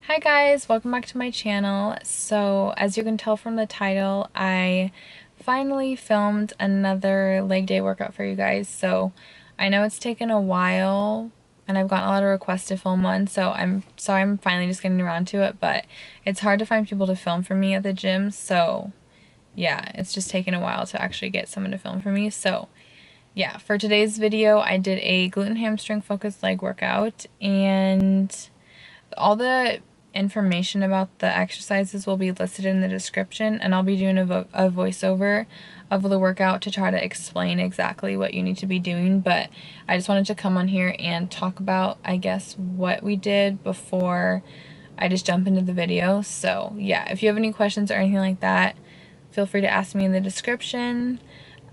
Hi guys, welcome back to my channel. So as you can tell from the title, I finally filmed another leg day workout for you guys. So I know it's taken a while and I've gotten a lot of requests to film one, so I'm finally just getting around to it, but it's hard to find people to film for me at the gym, so yeah, it's just taken a while to actually get someone to film for me. So yeah, for today's video, I did a glute and hamstring focused leg workout, and all the information about the exercises will be listed in the description, and I'll be doing a voiceover of the workout to try to explain exactly what you need to be doing. But I just wanted to come on here and talk about, I guess, what we did before I just jump into the video. So yeah, if you have any questions or anything like that, feel free to ask me in the description.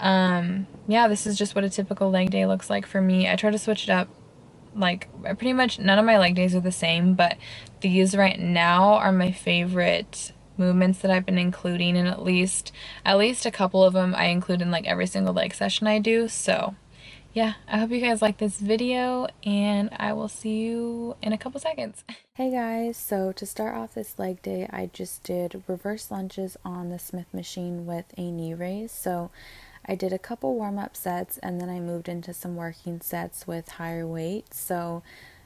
Yeah, this is just what a typical leg day looks like for me. I try to switch it up. Like, pretty much none of my leg days are the same, but these right now are my favorite movements that I've been including, and at least a couple of them I include in like every single leg session I do. So yeah, I hope you guys like this video, and I will see you in a couple seconds. Hey guys, so to start off this leg day, I just did reverse lunges on the Smith machine with a knee raise. So I did a couple warm-up sets and then I moved into some working sets with higher weight. So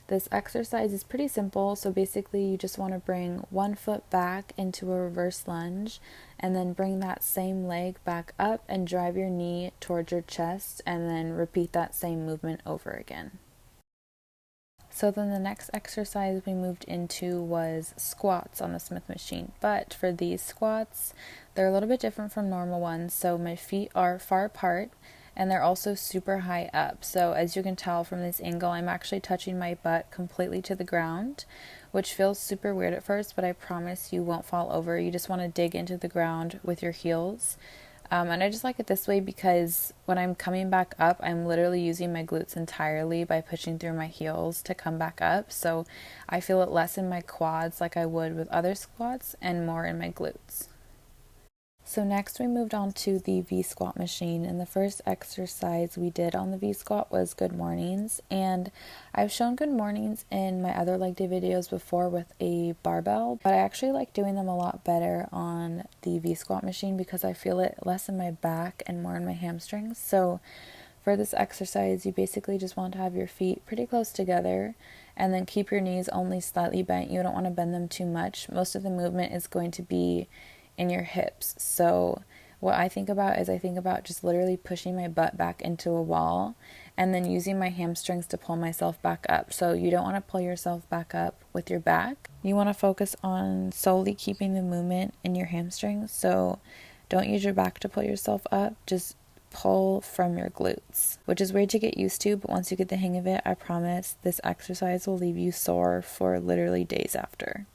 this exercise is pretty simple. So basically you just want to bring one foot back into a reverse lunge and then bring that same leg back up and drive your knee towards your chest and then repeat that same movement over again. So then the next exercise we moved into was squats on the Smith machine. But for these squats, they're a little bit different from normal ones. So my feet are far apart and they're also super high up. So as you can tell from this angle, I'm actually touching my butt completely to the ground, which feels super weird at first, but I promise you won't fall over. You just want to dig into the ground with your heels. And I just like it this way because when I'm coming back up, I'm literally using my glutes entirely by pushing through my heels to come back up. So I feel it less in my quads like I would with other squats and more in my glutes. So next we moved on to the V squat machine, and the first exercise we did on the V squat was good mornings. And I've shown good mornings in my other leg day videos before with a barbell, but I actually like doing them a lot better on the V squat machine because I feel it less in my back and more in my hamstrings. So for this exercise, you basically just want to have your feet pretty close together and then keep your knees only slightly bent. You don't want to bend them too much. Most of the movement is going to be in your hips. So what I think about is I think about just literally pushing my butt back into a wall and then using my hamstrings to pull myself back up. So you don't want to pull yourself back up with your back. You want to focus on solely keeping the movement in your hamstrings. So don't use your back to pull yourself up. Just pull from your glutes, which is weird to get used to, but once you get the hang of it, I promise this exercise will leave you sore for literally days after.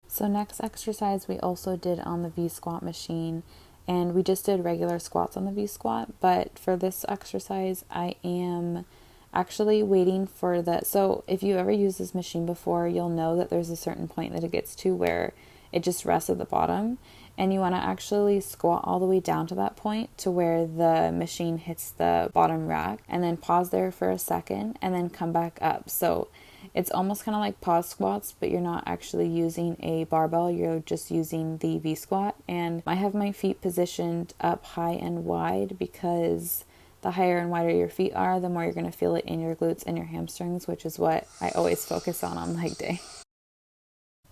So next exercise we also did on the V squat machine, and we just did regular squats on the V squat, but for this exercise I am actually waiting for so if you ever used this machine before, you'll know that there's a certain point that it gets to where it just rests at the bottom, and you want to actually squat all the way down to that point to where the machine hits the bottom rack, and then pause there for a second and then come back up. So it's almost kind of like pause squats, but you're not actually using a barbell, you're just using the V squat. And I have my feet positioned up high and wide because the higher and wider your feet are, the more you're going to feel it in your glutes and your hamstrings, which is what I always focus on leg day.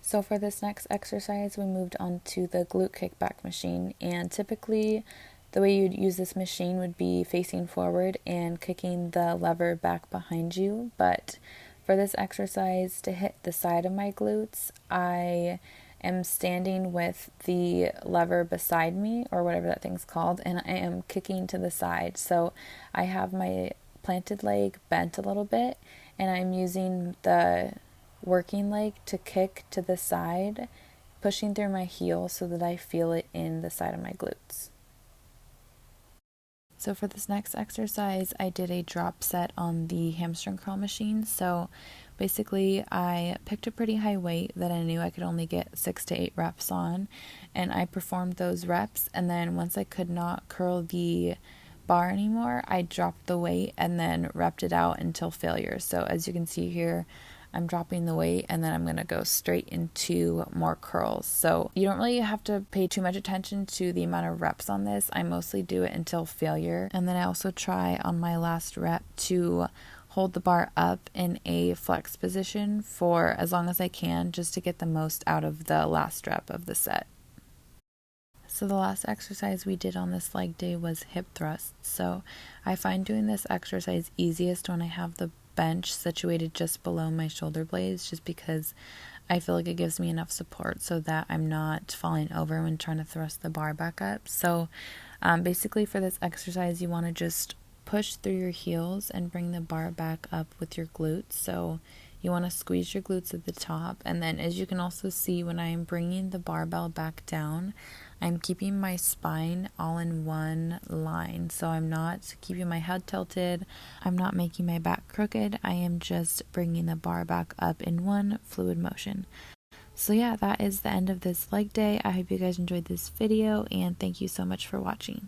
So for this next exercise, we moved on to the glute kickback machine, and typically the way you'd use this machine would be facing forward and kicking the lever back behind you, but for this exercise to hit the side of my glutes, I am standing with the lever beside me, or whatever that thing's called, and I am kicking to the side. So I have my planted leg bent a little bit, and I'm using the working leg to kick to the side, pushing through my heel so that I feel it in the side of my glutes. So for this next exercise, I did a drop set on the hamstring curl machine. So basically, I picked a pretty high weight that I knew I could only get 6 to 8 reps on, and I performed those reps. And then once I could not curl the bar anymore, I dropped the weight and then repped it out until failure. So as you can see here, I'm dropping the weight, and then I'm going to go straight into more curls. So you don't really have to pay too much attention to the amount of reps on this. I mostly do it until failure. And then I also try on my last rep to hold the bar up in a flex position for as long as I can, just to get the most out of the last rep of the set. So the last exercise we did on this leg day was hip thrusts. So I find doing this exercise easiest when I have the bench situated just below my shoulder blades, just because I feel like it gives me enough support so that I'm not falling over when trying to thrust the bar back up. So basically for this exercise, you want to just push through your heels and bring the bar back up with your glutes. So you want to squeeze your glutes at the top, and then as you can also see, when I am bringing the barbell back down, I'm keeping my spine all in one line. So I'm not keeping my head tilted, I'm not making my back crooked, I am just bringing the bar back up in one fluid motion. So yeah, that is the end of this leg day. I hope you guys enjoyed this video, and thank you so much for watching.